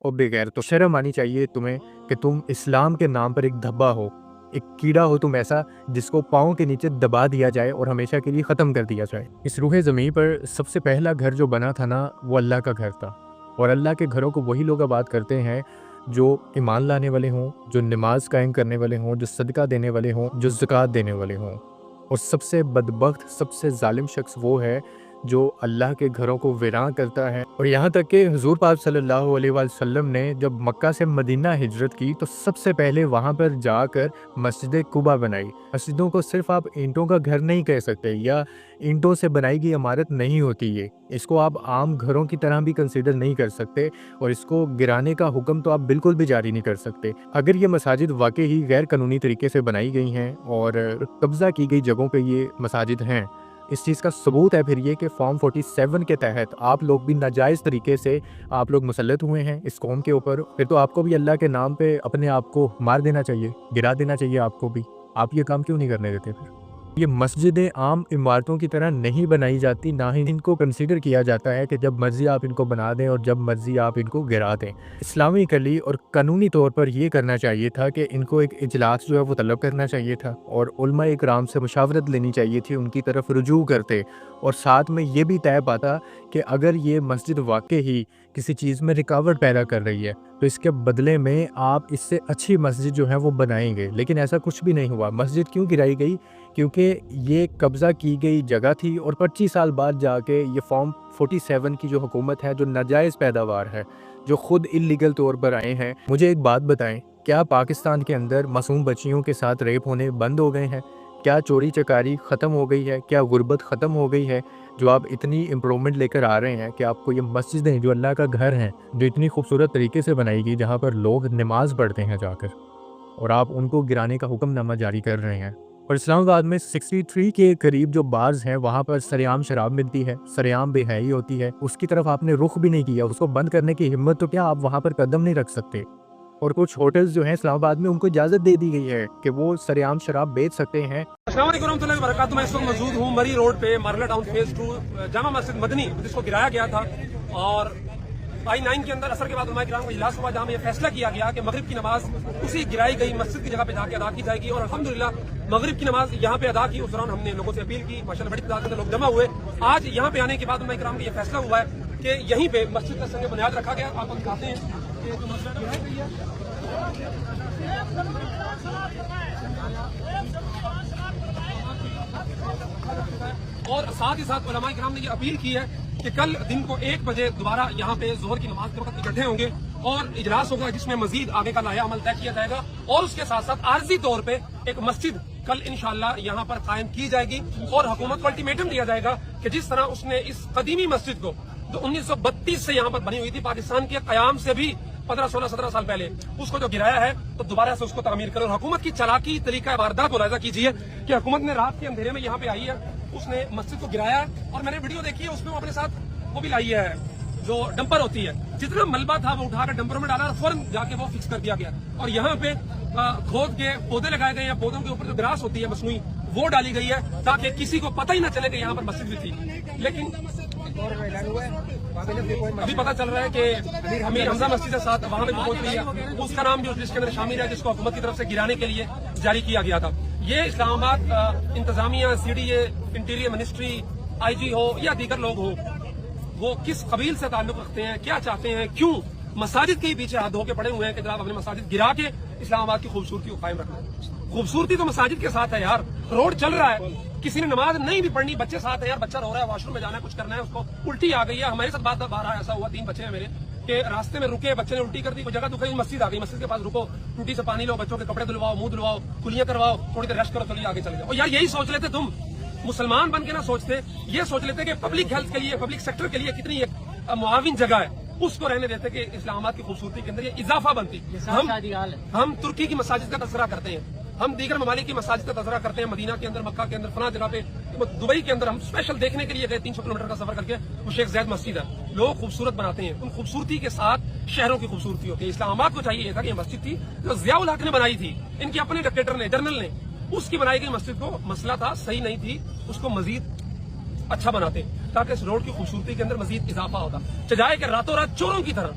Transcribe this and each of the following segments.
اور بغیر تو شرم آنی چاہیے تمہیں کہ تم اسلام کے نام پر ایک دھبا ہو، ایک کیڑا ہو تم ایسا جس کو پاؤں کے نیچے دبا دیا جائے اور ہمیشہ کے لیے ختم کر دیا جائے۔ اس روح زمین پر سب سے پہلا گھر جو بنا تھا نا، وہ اللہ کا گھر تھا، اور اللہ کے گھروں کو وہی لوگ آباد کرتے ہیں جو ایمان لانے والے ہوں، جو نماز قائم کرنے والے ہوں، جو صدقہ دینے والے ہوں، جو زکوٰۃ دینے والے ہوں۔ اور سب سے بدبخت، سب سے ظالم شخص وہ ہے جو اللہ کے گھروں کو ویراں کرتا ہے۔ اور یہاں تک کہ حضور پاک صلی اللہ علیہ وآلہ وسلم نے جب مکہ سے مدینہ ہجرت کی تو سب سے پہلے وہاں پر جا کر مسجد قباء بنائی۔ مسجدوں کو صرف آپ اینٹوں کا گھر نہیں کہہ سکتے، یا اینٹوں سے بنائی گئی عمارت نہیں ہوتی یہ، اس کو آپ عام گھروں کی طرح بھی کنسیڈر نہیں کر سکتے، اور اس کو گرانے کا حکم تو آپ بالکل بھی جاری نہیں کر سکتے۔ اگر یہ مساجد واقعی غیر قانونی طریقے سے بنائی گئی ہیں اور قبضہ کی گئی جگہوں پہ یہ مساجد ہیں، اس چیز کا ثبوت ہے پھر یہ کہ فارم 47 کے تحت آپ لوگ بھی ناجائز طریقے سے آپ لوگ مسلط ہوئے ہیں اس قوم کے اوپر، پھر تو آپ کو بھی اللہ کے نام پہ اپنے آپ کو مار دینا چاہیے، گرا دینا چاہیے آپ کو بھی۔ آپ یہ کام کیوں نہیں کرنے دیتے پھر؟ یہ مسجدیں عام عمارتوں کی طرح نہیں بنائی جاتی، نہ ہی ان کو کنسیڈر کیا جاتا ہے کہ جب مرضی آپ ان کو بنا دیں اور جب مرضی آپ ان کو گرا دیں۔ اسلامی کلی اور قانونی طور پر یہ کرنا چاہیے تھا کہ ان کو ایک اجلاس جو ہے وہ طلب کرنا چاہیے تھا، اور علماء اکرام سے مشاورت لینی چاہیے تھی، ان کی طرف رجوع کرتے، اور ساتھ میں یہ بھی طے پاتا کہ اگر یہ مسجد واقعی کسی چیز میں رکاوٹ پیدا کر رہی ہے تو اس کے بدلے میں آپ اس سے اچھی مسجد جو ہے وہ بنائیں گے۔ لیکن ایسا کچھ بھی نہیں ہوا۔ مسجد کیوں گرائی گئی؟ کیونکہ یہ قبضہ کی گئی جگہ تھی، اور 25 سال بعد جا کے یہ فارم 47 کی جو حکومت ہے، جو ناجائز پیداوار ہے، جو خود اللیگل طور پر آئے ہیں۔ مجھے ایک بات بتائیں، کیا پاکستان کے اندر معصوم بچیوں کے ساتھ ریپ ہونے بند ہو گئے ہیں؟ کیا چوری چکاری ختم ہو گئی ہے؟ کیا غربت ختم ہو گئی ہے؟ جو آپ اتنی امپرومنٹ لے کر آ رہے ہیں کہ آپ کو یہ مسجدیں جو اللہ کا گھر ہیں، جو اتنی خوبصورت طریقے سے بنائی گئی، جہاں پر لوگ نماز پڑھتے ہیں جا کر، اور آپ ان کو گرانے کا حکم نامہ جاری کر رہے ہیں۔ اور اسلام آباد میں 63 کے قریب جو بارز ہیں، وہاں پر سریعام شراب ملتی ہے، سریعام بے حیائی ہوتی ہے، اس کی طرف آپ نے رخ بھی نہیں کیا، اس کو بند کرنے کی ہمت تو کیا آپ وہاں پر قدم نہیں رکھ سکتے؟ اور کچھ ہوٹلز جو ہیں اسلام آباد میں، ان کو اجازت دے دی گئی ہے کہ وہ سریعام شراب بیچ سکتے ہیں۔ السلام علیکم ورحمۃ اللہ وبرکاتہ۔ میں اس وقت موجود ہوں مری روڈ پہ، مارلا ٹاؤن فیز 2 جامع مسجد مدنی، جس کو گرایا گیا تھا، اور I9 کے اندر عصر کے بعد علماء کرام کا اجلاس ہوا، جہاں میں یہ فیصلہ کیا گیا کہ مغرب کی نماز اسی گرائی گئی مسجد کی جگہ پہ جا کے ادا کی جائے گی، اور الحمدللہ مغرب کی نماز یہاں پہ ادا کی۔ اس دوران ہم نے لوگوں سے اپیل کی، ماشاءاللہ بڑی تعداد میں لوگ جمع ہوئے۔ آج یہاں پہ آنے کے بعد علماء کرام کا یہ فیصلہ ہوا ہے کہ یہیں پہ مسجد کا سنگ بنیاد رکھا گیا۔ آپ کو دکھاتے ہیں کہ جو مسجد گرائی گئی ہے، اور ساتھ ہی ساتھ علماء کرام نے یہ اپیل کی ہے کہ کل دن کو 1 بجے دوبارہ یہاں پہ ظہر کی نماز کے وقت اکٹھے ہوں گے، اور اجلاس ہوگا جس میں مزید آگے کا لائحہ عمل طے کیا جائے گا، اور اس کے ساتھ ساتھ عارضی طور پہ ایک مسجد کل انشاءاللہ یہاں پر قائم کی جائے گی، اور حکومت کو الٹیمیٹم دیا جائے گا کہ جس طرح اس نے اس قدیمی مسجد کو جو 1932 سے یہاں پر بنی ہوئی تھی، پاکستان کے قیام سے بھی 15 16 17 سال پہلے، اس کو جو گرایا ہے تو دوبارہ سے اس کو تعمیر کرے۔ اور حکومت کی چالاکی طریقہ واردات ملاحظہ کیجیے کہ حکومت نے رات کے اندھیرے میں یہاں پہ آئی ہے، اس نے مسجد کو گرایا ہے، اور میں نے ویڈیو دیکھی ہے، اس میں وہ اپنے ساتھ وہ بھی لائی ہے جو ڈمپر ہوتی ہے، جتنا ملبہ تھا وہ اٹھا کر ڈمپر میں ڈالا اور فوراً جا کے وہ فکس کر دیا گیا، اور یہاں پہ کھود کے پودے لگائے گئے ہیں، پودوں کے اوپر جو گراس ہوتی ہے مصنوعی وہ ڈالی گئی ہے تاکہ کسی کو پتہ ہی نہ چلے کہ یہاں پر مسجد بھی تھی۔ لیکن ابھی پتہ چل رہا ہے کہ امیر حمزہ مسجد کے ساتھ وہاں پہ پہنچ رہی ہے، اس کا نام جو لسٹ کے اندر شامل ہے، جس کو حکومت کی طرف سے گرانے کے لیے جاری کیا گیا تھا۔ یہ اسلام آباد انتظامیہ، CDA، انٹیریئر منسٹری، IG ہو یا دیگر لوگ ہو، وہ کس قبیل سے تعلق رکھتے ہیں، کیا چاہتے ہیں، کیوں مساجد کے پیچھے ہاتھ دھو کے پڑے ہوئے ہیں کہ جناب اپنے مساجد گرا کے اسلام آباد کی خوبصورتی کو قائم رکھنا ہے۔ خوبصورتی تو مساجد کے ساتھ ہے یار، روڈ چل رہا ہے، کسی نے نماز نہیں بھی پڑھنی، بچے ساتھ ہیں یار، بچہ رو رہا ہے، واش روم میں جانا ہے، کچھ کرنا ہے، اس کو الٹی آ گئی ہے۔ ہمارے ساتھ بات بار ایسا ہوا، 3 بچے ہیں میرے، کہ راستے میں رکے، بچے نے الٹی کر دی، کوئی جگہ دکھ رہی، مسجد آ گئی، مسجد کے پاس رکو، ٹوٹی سے پانی لو، بچوں کے کپڑے دھلواؤ، منہ دھلواؤ، کلیاں کرواؤ، تھوڑی دیر ریسٹ کرو، چلیے آگے چلے جاؤ۔ اور یار یہی سوچ لیتے تم، مسلمان بن کے نہ سوچتے، یہ سوچ لیتے کہ پبلک ہیلتھ کے لیے، پبلک سیکٹر کے لیے کتنی ایک معاون جگہ ہے، اس کو رہنے دیتے کہ اسلام آباد کی خوبصورتی کے اندر یہ اضافہ بنتی۔ ہم ترکی کی مساجد کا تذکرہ کرتے ہیں، ہم دیگر ممالک کی مساجد کا تذکرہ کرتے ہیں، مدینہ کے اندر، مکہ کے اندر، فلاں جگہ پہ، دبئی کے اندر ہم اسپیشل دیکھنے کے لیے گئے 300 کلومیٹر کا سفر کر کے، وہ شیخ زید مسجد ہے، لوگ خوبصورت بناتے ہیں، ان خوبصورتی کے ساتھ شہروں کی خوبصورتی ہوتی ہے۔ اسلام آباد کو چاہیے یہ تھا کہ یہ مسجد تھی جو ضیاء الحق نے بنائی تھی، ان کے اپنے ڈکٹیٹر نے، جنرل نے، اس کی بنائی گئی مسجد کو مسئلہ تھا، صحیح نہیں تھی، اس کو مزید اچھا بناتے تاکہ اس روڈ کی خوبصورتی کے اندر مزید اضافہ ہوتا، چجائے کہ راتوں رات چوروں کی طرح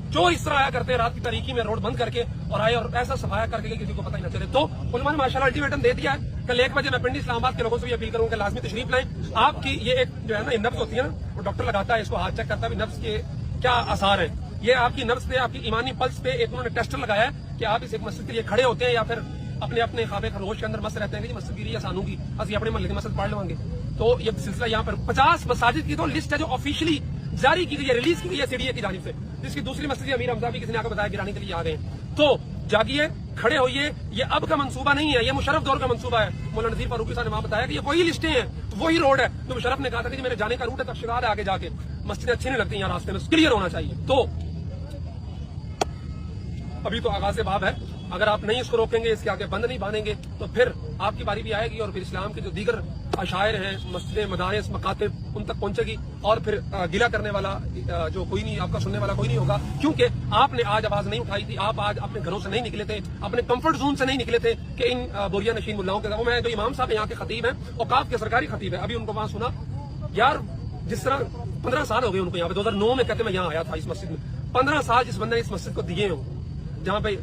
चोर इस तरह आया करते हैं रात की तारीकी में रोड बंद करके और आए और ऐसा सफाया करके कि किसी को पता ही न चले। तो उलमा ने माशाल्लाह अल्टीमेटम दे दिया है। कल 1 बजे मैं पिंडी इस्लामाबाद के लोगों से भी अपील करूंगा लाजमी तशरीफ लाएं। आपकी ये एक जो है ना नब्ज होती है ना, वो डॉक्टर लगाता है, इसको हाथ चेक करता है नब्ज के क्या आसार है। ये आपकी नब्ज पे, आपकी ईमानी पल्स पे एक उन्होंने टेस्टर लगाया है कि आप इस एक मस्जिद के लिए खड़े होते हैं या फिर अपने अपने खाबे खरोश के अंदर मस्त रहते हैं कि मस्जिद गिरी या सानू की असं अपने महल्ले की मस्जिद पढ़ लेंगे। तो ये सिलसिला यहाँ पर 50 मसाजिद की तो लिस्ट है जो ऑफिशियली जारी की गई है, रिलीज की गई है सीडीए की जानिब से, जिसकी दूसरी मस्जिद अमीर हमजा भी किसी ने आकर बताया गिराने के लिए आ गए। तो जागिए, खड़े होइए, ये अब का मंसूबा नहीं है, ये मुशर्रफ दौर का मंसूबा है। मौलाना नज़ीर फारूकी साहब ने वहां बताया कि ये वही लिस्टें हैं, वही रोड है जो मुशर्रफ ने कहा था कि मेरे जाने का रूट है, तफसीलात है आगे जाके, मस्जिदें अच्छी नहीं लगती यहाँ रास्ते में, क्लियर होना चाहिए। तो अभी तो आगाज बाब है, अगर आप नहीं इसको रोकेंगे, इसके आगे बंद नहीं बांधेंगे तो फिर आपकी बारी भी आएगी और फिर इस्लाम के जो दीगर अशायर हैं, मस्जिदें, मदारिस, मकातिब, उन तक पहुंचेगी और फिर गिला करने वाला जो कोई नहीं, आपका सुनने वाला कोई नहीं होगा, क्योंकि आपने आज आवाज नहीं उठाई थी, आप आज अपने घरों से नहीं निकले थे, अपने कंफर्ट जोन से नहीं निकले थे कि इन बोरिया नशीन मुल्लाओं के। मैं जो इमाम साहब यहाँ के खतीब हैं, औकाफ के सरकारी खतीब है, अभी उनको वहां सुना यार, जिस तरह 15 साल हो गए उनको यहाँ पे, 2009 में कहते मैं यहाँ आया था इस मस्जिद में, 15 साल जिस बंदे ने इस मस्जिद को दिए हो, जहाँ पे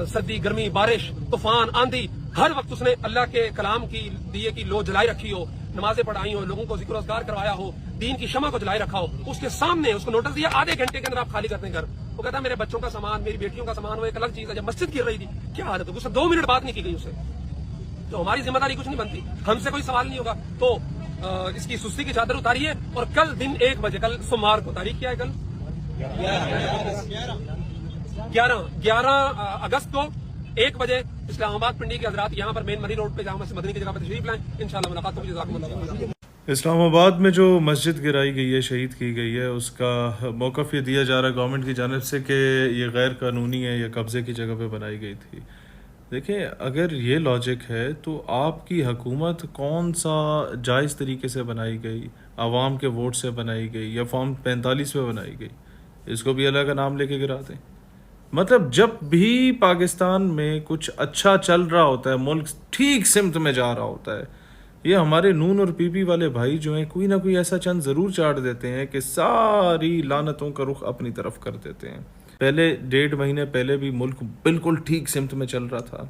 सर्दी, गर्मी, बारिश, तूफान, आंधी, हर वक्त उसने अल्लाह के कलाम की दिए की लो जलाई रखी हो, नमाजें पढ़ाई हो, लोगों को जिक्र अज़कार करवाया हो, दीन की शमा को जलाई रखा हो, उसके सामने उसको नोटिस दिया, आधे घंटे के अंदर आप खाली करते हैं घर। वो कहता मेरे बच्चों का सामान, मेरी बेटियों का सामान, वो एक अलग चीज है। जब मस्जिद गिर रही थी क्या हालत है, उससे 2 मिनट बात नहीं की गई उससे, तो हमारी जिम्मेदारी कुछ नहीं बनती, हमसे कोई सवाल नहीं होगा। तो इसकी सुस्ती की चादर उतारिए और कल दिन 1 बजे, कल सोमवार को, तारीख क्या है कल, 11 अगस्त को 1 बजे इस्लामाबाद पिंडी के हजरात यहाँ पर मेन मरी रोड पे, जहाँ से मदनी की जगह पर तशरीफ लाएं, इंशाल्लाह मुलाकात होगी। जज़ाकुमुल्लाह। इस्लामाबाद में जो मस्जिद गिराई गई है, शहीद की गई है, उसका मौक़िफ़ ये दिया जा रहा है गवर्नमेंट की जानिब से कि ये गैर कानूनी है, या कब्ज़े की जगह पे बनाई गई थी। देखिए, अगर ये लॉजिक है तो आपकी हुकूमत कौन सा जायज़ तरीके से बनाई गई, आवाम के वोट से बनाई गई या फॉर्म 45 पे बनाई गई, इसको भी अल्लाह का नाम लेके गिरा दें। मतलब जब भी पाकिस्तान में कुछ अच्छा चल रहा होता है, मुल्क ठीक सिमत में जा रहा होता है, ये हमारे नून और पीपी वाले भाई जो हैं कोई ना कोई ऐसा चंद ज़रूर चाट देते हैं कि सारी लानतों का रुख अपनी तरफ कर देते हैं। पहले 1.5 महीने पहले भी मुल्क बिल्कुल ठीक सिमत में चल रहा था,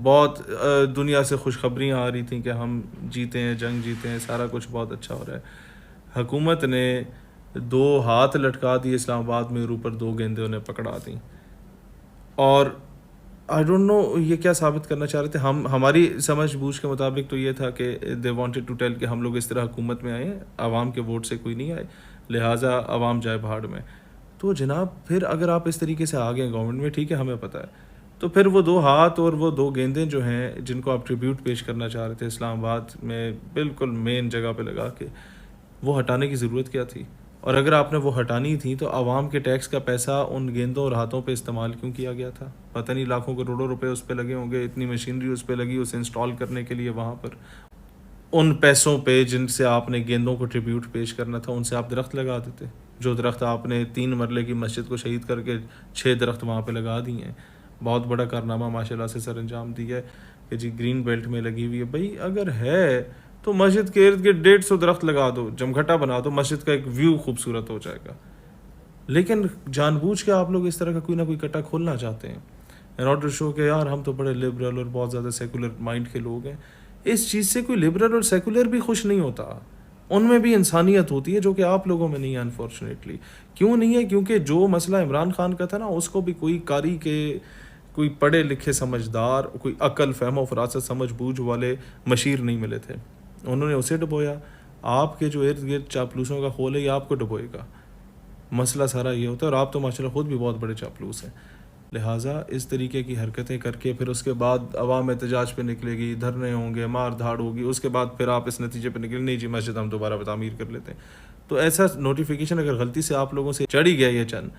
बहुत दुनिया से खुशखबरियाँ आ रही थी कि हम जीते हैं, जंग जीते हैं, सारा कुछ बहुत अच्छा हो रहा है। हुकूमत ने 2 हाथ लटका दिए इस्लामाबाद में और ऊपर 2 गेंदें उन्हें पकड़ा दी, और आई डोंट नो ये क्या साबित करना चाह रहे थे। हमारी समझ बूझ के मुताबिक तो ये था कि दे वांटेड टू टेल कि हम लोग इस तरह हुकूमत में आए, आवाम के वोट से कोई नहीं आए, लिहाजा आवाम जाए भाड़ में। तो जनाब फिर अगर आप इस तरीके से आ गए गवर्नमेंट में, ठीक है हमें पता है, तो फिर वो 2 हाथ और वो 2 गेंदें जो हैं जिनको आप ट्रिब्यूट पेश करना चाह रहे थे इस्लामाबाद में बिल्कुल मेन जगह पे लगा के, वो हटाने की ज़रूरत क्या थी? और अगर आपने वो हटानी थी तो आवाम के टैक्स का पैसा उन गेंदों और हाथों पे इस्तेमाल क्यों किया गया था? पता नहीं लाखों करोड़ों रुपए उस पे लगे होंगे, इतनी मशीनरी उस पे लगी उसे इंस्टॉल करने के लिए। वहाँ पर उन पैसों पे जिनसे आपने गेंदों को ट्रिब्यूट पेश करना था, उनसे आप दरख्त लगा देते। जो दरख्त आपने 3 मरले की मस्जिद को शहीद करके 6 दरख्त वहाँ पे लगा दिए हैं। बहुत बड़ा कारनामा माशाल्लाह से सर अंजाम दिया है कि जी ग्रीन बेल्ट में लगी हुई है। भाई अगर है तो मस्जिद के इर्द गिर्द 150 दरख्त लगा दो, जमघटा बना दो, मस्जिद का एक व्यू खूबसूरत हो जाएगा। लेकिन जानबूझ के आप लोग इस तरह का कोई ना कोई कट्टा खोलना चाहते हैं इन ऑर्डर शो के यार हम तो बड़े लिबरल और बहुत ज़्यादा सेकुलर माइंड के लोग हैं। इस चीज़ से कोई लिबरल और सेकुलर भी खुश नहीं होता, उनमें भी इंसानियत होती है जो कि आप लोगों में नहीं है अनफॉर्चुनेटली। क्यों नहीं है? क्योंकि जो मसला इमरान खान का था ना, उसको भी कोई कारी के, कोई पढ़े लिखे समझदार, कोई अकल फहम फरासत समझ बूझ वाले मशीर नहीं मिले थे, उन्होंने उसे डुबोया। आपके जो इर्द गिर्द चापलूसों का खोल है ये आपको डुबोएगा। मसला सारा ये होता है, और आप तो माशाल्लाह खुद भी बहुत बड़े चापलूस हैं। लिहाजा इस तरीके की हरकतें करके फिर उसके बाद अवाम एहतजाज पे निकलेगी, धरने होंगे, मार धाड़ होगी, उसके बाद फिर आप इस नतीजे पे निकले नहीं जी मस्जिद हम दोबारा तामीर कर लेते हैं। तो ऐसा नोटिफिकेशन अगर गलती से आप लोगों से चढ़ी गया ये चंद,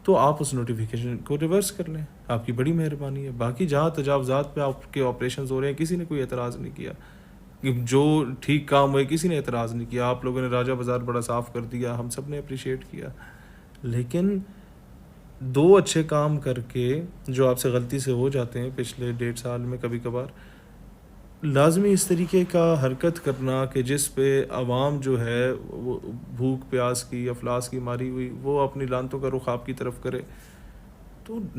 तो आप उस नोटिफिकेशन को रिवर्स कर लें, आपकी बड़ी मेहरबानी है। बाकी जहाँ तजावज़ात पे आपके ऑपरेशन हो रहे हैं किसी ने कोई एतराज़ नहीं किया, जो ठीक काम हुए किसी ने एतराज़ नहीं किया। आप लोगों ने राजा बाज़ार बड़ा साफ़ कर दिया, हम सब ने अप्रिशिएट किया। लेकिन 2 अच्छे काम करके जो आपसे गलती से हो जाते हैं पिछले 1.5 साल में, कभी कभार लाजमी इस तरीके का हरकत करना कि जिस पे आवाम जो है वो भूख प्यास की अफलास की मारी हुई, वो अपनी लानतों का रुख आपकी तरफ करे, تو